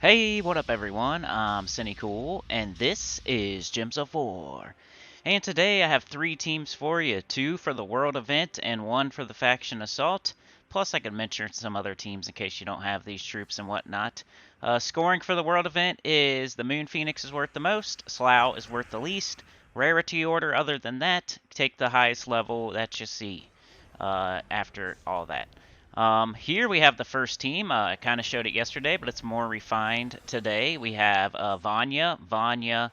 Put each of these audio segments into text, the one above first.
Hey, what up everyone? I'm Sinnycool, and this is Gems of War. And today I have three teams for you, two for the World event and one for the Faction Assault. Plus I could mention some other teams in case you don't have these troops and whatnot. Scoring for the World event is the Moon Phoenix is worth the most, Slough is worth the least. Rarity order other than that, take the highest level that you see after all that. Here we have the first team. I kind of showed it yesterday, but it's more refined today. We have Vanya,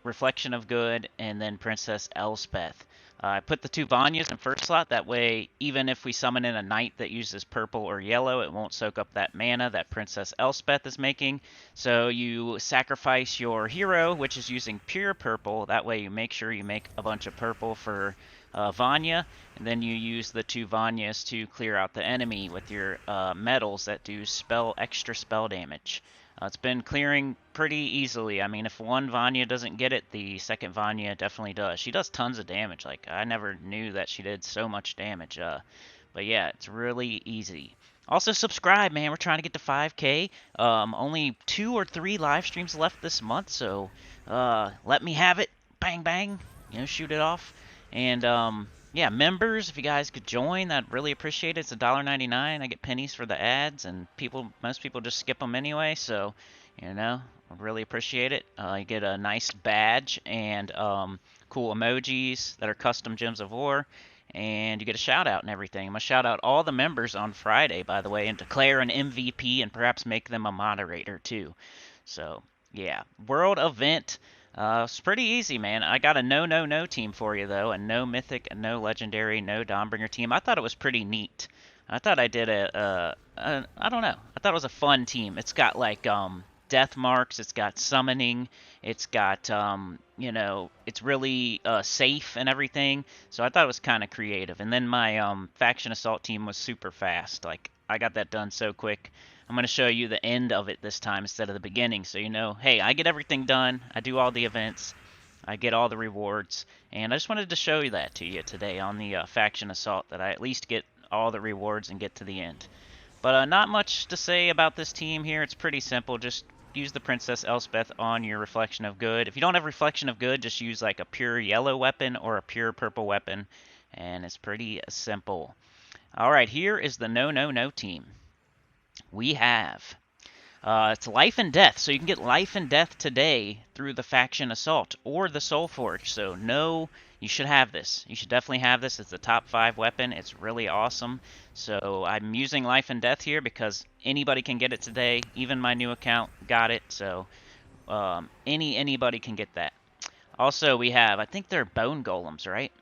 Reflection of Good, and then Princess Elspeth. I put the two Vanyas in first slot. That way, even if we summon in a knight that uses purple or yellow, it won't soak up that mana that Princess Elspeth is making. So you sacrifice your hero, which is using pure purple. That way you make sure you make a bunch of purple for Vanya, and then you use the two Vanyas to clear out the enemy with your metals that do extra spell damage. It's been clearing pretty easily. I mean, if one Vanya doesn't get it, the second Vanya definitely does. She does tons of damage. Like, I never knew that she did so much damage. But yeah, it's really easy. Also, subscribe, man. We're trying to get to 5K. Only 2 or 3 live streams left this month, so let me have it. Bang, bang. Shoot it off. And yeah, members, if you guys could join, I'd really appreciate it. It's $1.99. I get pennies for the ads, and most people just skip them anyway. So, I really appreciate it. You get a nice badge and cool emojis that are custom Gems of War, and you get a shout out and everything. I'm gonna shout out all the members on Friday, by the way, and declare an MVP and perhaps make them a moderator too. So yeah, world event. It's pretty easy, man. I got a no team for you though, a no mythic, a no legendary, no Dawnbringer team. I thought it was pretty neat. I thought I did I don't know. I thought it was a fun team. It's got like death marks, it's got summoning, it's got it's really safe and everything. So I thought it was kind of creative. And then my faction assault team was super fast. Like I got that done so quick. I'm going to show you the end of it this time instead of the beginning, so you know, hey, I get everything done, I do all the events, I get all the rewards, and I just wanted to show you that to you today on the Faction Assault, that I at least get all the rewards and get to the end. But not much to say about this team here. It's pretty simple. Just use the Princess Elspeth on your Reflection of Good. If you don't have Reflection of Good, just use like a pure yellow weapon or a pure purple weapon, and it's pretty simple. Alright, here is the no team. We have it's life and death, so you can get life and death today through the faction assault or the soul forge. So no, you should have this. You should definitely have this. It's the top 5 weapon. It's really awesome. So I'm using life and death here because anybody can get it today. Even my new account got it. So anybody can get that. Also, we have, I think they're bone golems, right?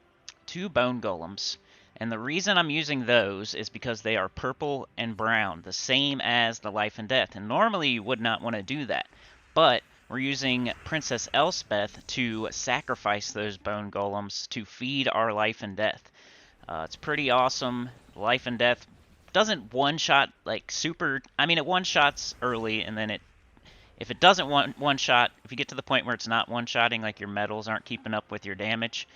2 bone golems. And the reason I'm using those is because they are purple and brown, the same as the life and death. And normally you would not want to do that. But we're using Princess Elspeth to sacrifice those bone golems to feed our life and death. It's pretty awesome. Life and death doesn't one-shot like super... I mean, it one-shots early, and then if it doesn't one-shot, if you get to the point where it's not one-shotting, like your metals aren't keeping up with your damage,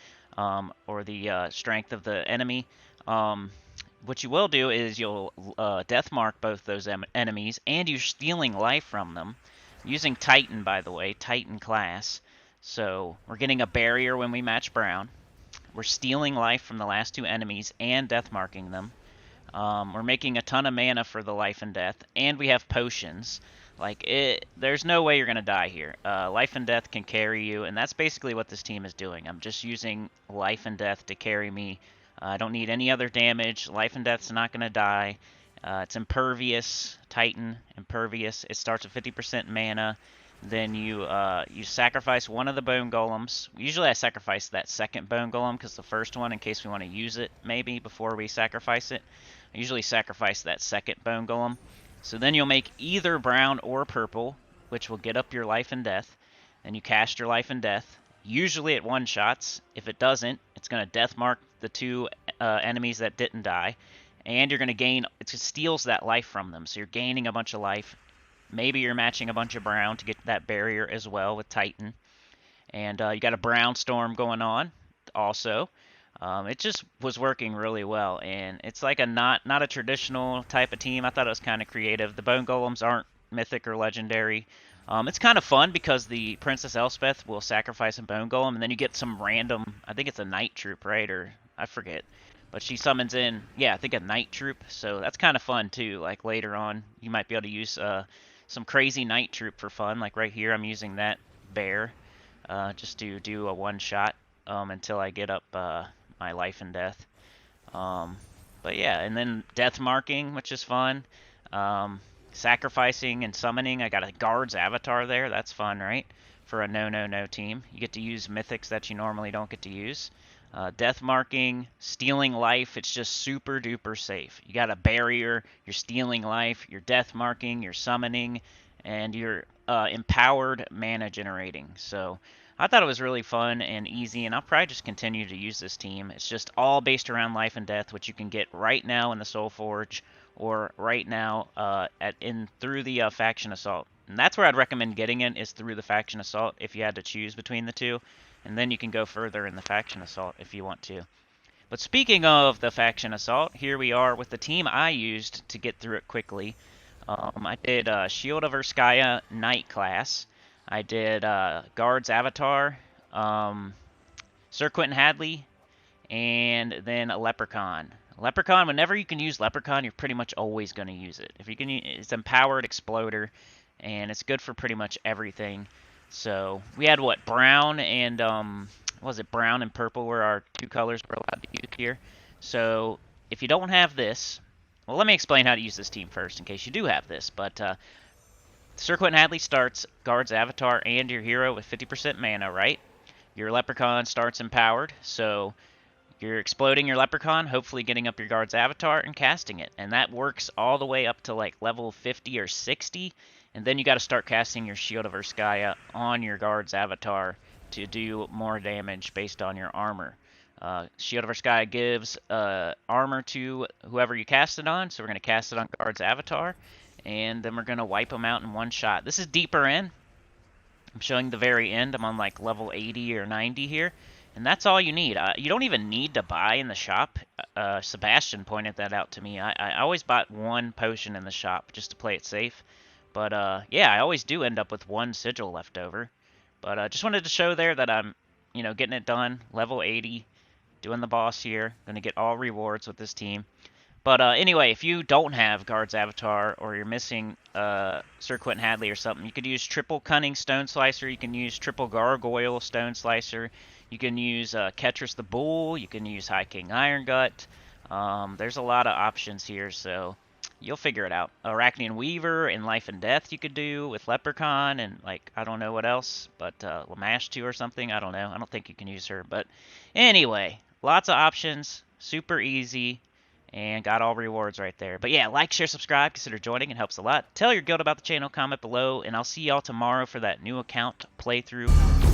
or the strength of the enemy, what you will do is you'll death mark both those enemies, and you're stealing life from them. Using Titan, by the way, Titan class. So we're getting a barrier when we match brown. We're stealing life from the last 2 enemies and death marking them. We're making a ton of mana for the life and death, and we have potions. Like, there's no way you're going to die here. Life and death can carry you, and that's basically what this team is doing. I'm just using life and death to carry me. I don't need any other damage. Life and death's not going to die. It's impervious, Titan, impervious. It starts at 50% mana. Then you sacrifice one of the bone golems. Usually I sacrifice that second bone golem because the first one, in case we want to use it maybe before we sacrifice it. I usually sacrifice that second bone golem. So then you'll make either brown or purple, which will get up your life and death. Then you cast your life and death. Usually it one-shots. If it doesn't, it's going to death mark the 2 enemies that didn't die. And you're going to gain... It steals that life from them. So you're gaining a bunch of life. Maybe you're matching a bunch of brown to get that barrier as well with Titan. And you got a brown storm going on also. It just was working really well, and it's like a not a traditional type of team. I thought it was kind of creative. The bone golems aren't mythic or legendary. It's kind of fun because the Princess Elspeth will sacrifice a bone golem, and then you get some random, I think it's a night troop, right? Or I forget. But she summons in, yeah, I think a night troop. So that's kind of fun too. Like later on, you might be able to use some crazy night troop for fun. Like right here, I'm using that bear just to do a one shot until I get up my life and death. But yeah, and then death marking, which is fun. Sacrificing and summoning. I got a guard's avatar there. That's fun, right? For a no team. You get to use mythics that you normally don't get to use. Death marking, stealing life. It's just super duper safe. You got a barrier. You're stealing life. You're death marking. You're summoning, and you're empowered mana generating. So I thought it was really fun and easy, and I'll probably just continue to use this team. It's just all based around life and death, which you can get right now in the Soul Forge or right now through the Faction Assault. And that's where I'd recommend getting it, is through the Faction Assault if you had to choose between the two. And then you can go further in the Faction Assault if you want to. But speaking of the Faction Assault, here we are with the team I used to get through it quickly. I did Shield of Urskaya Knight class. I did Guard's Avatar, Sir Quentin Hadley, and then a Leprechaun. Leprechaun, whenever you can use Leprechaun, you're pretty much always going to use it. If you can, it's empowered exploder, and it's good for pretty much everything. So we had what, brown and what was it, brown and purple were our two colors we're allowed to use here. So if you don't have this, well, let me explain how to use this team first in case you do have this. But Sir Quentin Hadley starts Guard's Avatar and your hero with 50% mana, right? Your Leprechaun starts empowered, so you're exploding your Leprechaun, hopefully getting up your Guard's Avatar and casting it. And that works all the way up to like level 50 or 60. And then you got to start casting your Shield of Urskaya on your Guard's Avatar to do more damage based on your armor. Shield of Urskaya gives armor to whoever you cast it on, so we're going to cast it on Guard's Avatar. And then we're going to wipe them out in one shot. This is deeper in. I'm showing the very end. I'm on like level 80 or 90 here. And that's all you need. You don't even need to buy in the shop. Sebastian pointed that out to me. I always bought one potion in the shop just to play it safe. But yeah, I always do end up with one sigil left over. But just wanted to show there that I'm, getting it done. Level 80, doing the boss here. Going to get all rewards with this team. But anyway, if you don't have Guard's Avatar or you're missing Sir Quentin Hadley or something, you could use triple Cunning Stone Slicer. You can use triple Gargoyle Stone Slicer. You can use Ketris the Bull. You can use High King Iron Gut. There's a lot of options here, so you'll figure it out. Arachnean Weaver and Life and Death you could do with Leprechaun and, I don't know what else, but Lamashtu or something. I don't know. I don't think you can use her. But anyway, lots of options. Super easy. And got all rewards right there. But yeah, like, share, subscribe. Consider joining. It helps a lot. Tell your guild about the channel. Comment below. And I'll see y'all tomorrow for that new account playthrough.